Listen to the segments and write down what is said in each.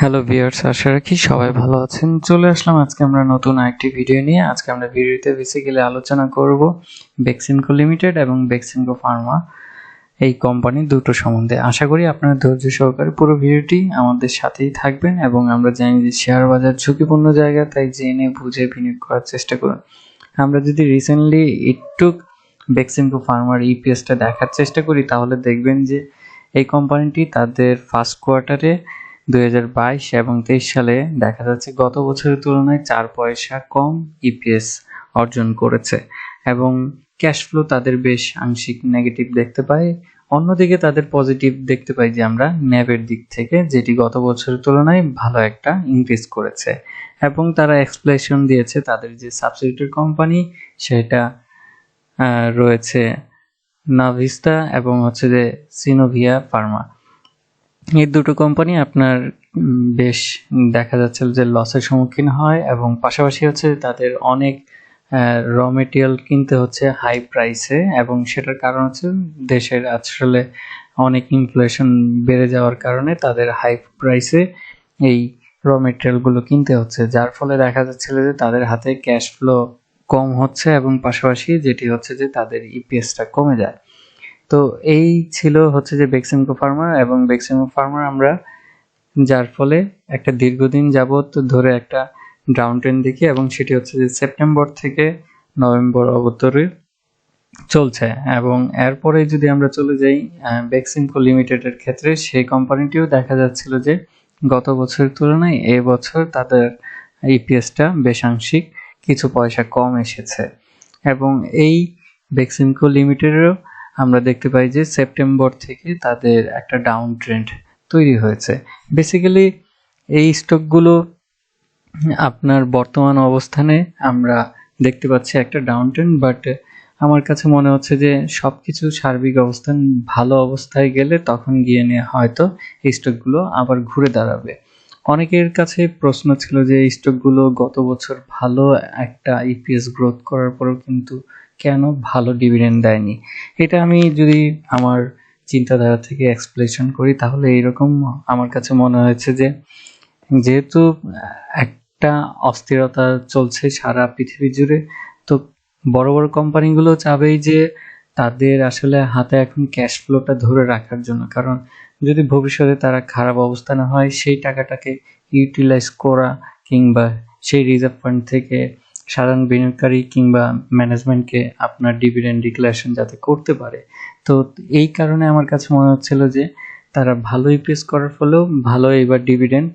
Hello viewers, আশা রাখি সবাই ভালো আছেন। চলে আসলাম আজকে আমরা নতুন আরেকটি ভিডিও নিয়ে। আজকে আমরা ভিডিওতে বেসিক্যালি আলোচনা করব বেক্সিমকো লিমিটেড এবং বেক্সিমকো ফার্মা এই কোম্পানি দুটো সম্বন্ধে। আশা করি আপনারা ধৈর্য সহকারে পুরো ভিডিওটি আমাদের সাথেই থাকবেন এবং আমরা জানি যে শেয়ার বাজার ঝুঁকিপূর্ণ জায়গা, তাই জেনে বুঝে বিনিয়োগ করার চেষ্টা করুন। আমরা যদি রিসেন্টলি একটু বেক্সিমকো ফার্মার ইপিএসটা দেখার চেষ্টা করি তাহলে দেখবেন যে এই কোম্পানিটি তাদের ফার্স্ট কোয়ার্টারে 2022 এবং 23 সালে দেখা যাচ্ছে গত বছরের তুলনায় 4 পয়সা কম ইপিএস অর্জন করেছে এবং ক্যাশ ফ্লো তাদের বেশ আংশিক নেগেটিভ দেখতে পাই। অন্যদিকে তাদের পজিটিভ দেখতে পাই যে আমরা ন্যাবের দিক থেকে, যেটি গত বছরের তুলনায় ভালো একটা ইনক্রিজ করেছে এবং তারা এক্সপ্লেনেশন দিয়েছে তাদের যে সাবসিডিয়ারি কোম্পানি সেটা রয়েছে নাভিস্তা এবং হচ্ছে যে সিনোভিয়া ফার্মা। এই দুটো কোম্পানি আপনার বেশ দেখা যাচ্ছে যে লসের সম্মুখীন হয় এবং পাশাপাশি হচ্ছে তাদের অনেক র মেটেরিয়াল কিনতে হচ্ছে হাই প্রাইসে এবং সেটার কারণ হচ্ছে দেশের আসলে অনেক ইনফ্লেশন বেড়ে যাওয়ার কারণে তাদের হাই প্রাইসে এই র মেটেরিয়ালগুলো কিনতে হচ্ছে, যার ফলে দেখা যাচ্ছিল যে তাদের হাতে ক্যাশ ফ্লো কম হচ্ছে এবং পাশাপাশি যেটি হচ্ছে যে তাদের ইপিএসটা কমে যায়। তো এই ছিল হচ্ছে যে বেক্সিমকো ফার্মা এবং বেক্সিমকো ফার্মার আমরা যার ফলে একটা দীর্ঘদিন যাবত ধরে একটা ডাউন ট্রেন্ড দেখি এবং সেটি হচ্ছে যে সেপ্টেম্বর থেকে নভেম্বর অবতরে চলছে। এবং এরপরে যদি আমরা চলে যাই বেক্সিমকো লিমিটেডের ক্ষেত্রে, সেই কোম্পানিটিও দেখা যাচ্ছিল যে গত বছরের তুলনায় এবছর তাদের ইপিএসটা বেশ আংশিক কিছু পয়সা কম এসেছে এবং এই বেক্সিমকো লিমিটেডেরও আমরা দেখতে পাই যে সেপ্টেম্বর থেকে তাদের একটা ডাউন ট্রেন্ড তৈরি হয়েছে। বেসিক্যালি এই স্টকগুলো আপনার বর্তমান অবস্থানে আমরা দেখতে পাচ্ছি একটা ডাউন ট্রেন্ড, বাট আমার কাছে মনে হচ্ছে যে সবকিছু সার্বিক অবস্থান ভালো অবস্থায় গেলে তখন গিয়ে নিয়ে হয়তো এই স্টকগুলো আবার ঘুরে দাঁড়াবে। অনেকের কাছে প্রশ্ন ছিল যে এই স্টকগুলো গত বছর ভালো একটা ইপিএস গ্রোথ করার পরেও কিন্তু কেন ভালো ডিভিডেন্ড দেয়নি। এটা আমি যদি আমার চিন্তাধারা থেকে এক্সপ্লেনেশন করি তাহলে এইরকম আমার কাছে মনে হয়েছে যে যেহেতু একটা অস্থিরতা চলছে সারা পৃথিবী জুড়ে, তো বড় বড় কোম্পানিগুলো চাবেই যে তাদের আসলে হাতে এখন ক্যাশ ফ্লোটা ধরে রাখার জন্য, কারণ যদি ভবিষ্যতে তারা খারাপ অবস্থানে হয় সেই টাকাটাকে ইউটিলাইজ করা কিংবা সেই রিজার্ভ ফান্ড থেকে সাধারণ বিনিয়োগকারী কিংবা ম্যানেজমেন্টকে আপনার ডিভিডেন্ড ডিক্লারেশন যাতে করতে পারে। তো এই কারণে আমার কাছে মনে হচ্ছিল যে তারা ভালো ইপিএস করার ফলেও ভালো এবার ডিভিডেন্ড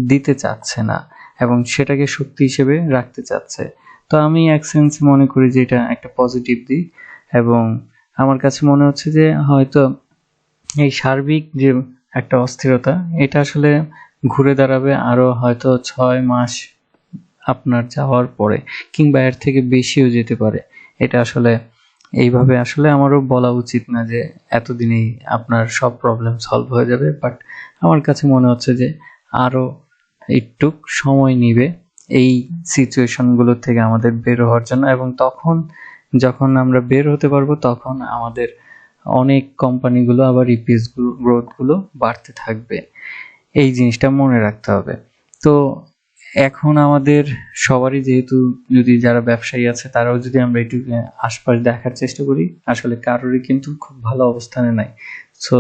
দিতে চাচ্ছে না এবং সেটাকে শক্তি হিসেবে রাখতে চাচ্ছে। তো আমি এক সেন্সে মনে করি যে এটা একটা পজিটিভ দিক এবং আমার কাছে মনে হচ্ছে যে হয়তো এই সার্বিক যে একটা অস্থিরতা এটা আসলে ঘুরে দাঁড়াবে আরো হয়তো 6 মাস আপনার যাওয়ার পরে কিংবা এর থেকে বেশিও যেতে পারে। এটা আসলে এইভাবে আসলে আমারও বলা উচিত না যে এতদিনেই আপনার সব প্রবলেম সলভ হয়ে যাবে, বাট আমার কাছে মনে হচ্ছে যে আরো একটু সময় নিবে এই সিচুয়েশনগুলো থেকে আমাদের বের হওয়ার জন্য এবং তখন যখন আমরা বের হতে পারবো তখন আমাদের অনেক কোম্পানিগুলো আবার ইপিএস গ্রোথগুলো বাড়তে থাকবে। এই জিনিসটা মনে রাখতে হবে। তো এখন আমাদের সবারই যেহেতু যদি যারা ব্যবসায়ী আছে তারাও যদি আমরা একটু আশপাশ দেখার চেষ্টা করি, আসলে কারোরই কিন্তু খুব ভালো অবস্থানে নাই। সো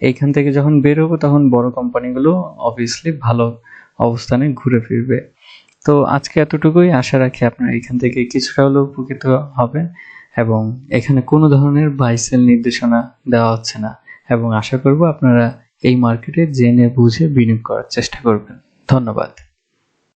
এইখান থেকে যখন বের হবো তখন বড় কোম্পানিগুলো অবভিয়াসলি ভালো অবস্থানে ঘুরে ফিরবে। তো আজকে এতটুকুই, আশা রাখি আপনারা এখান থেকে কিছুটা হলেও উপকৃত হবেন এবং এখানে কোনো ধরনের বাই সেল নির্দেশনা দেওয়া হচ্ছে না এবং আশা করব আপনারা এই মার্কেটে জেনে বুঝে বিনিয়োগ করার চেষ্টা করবেন। ধন্যবাদ।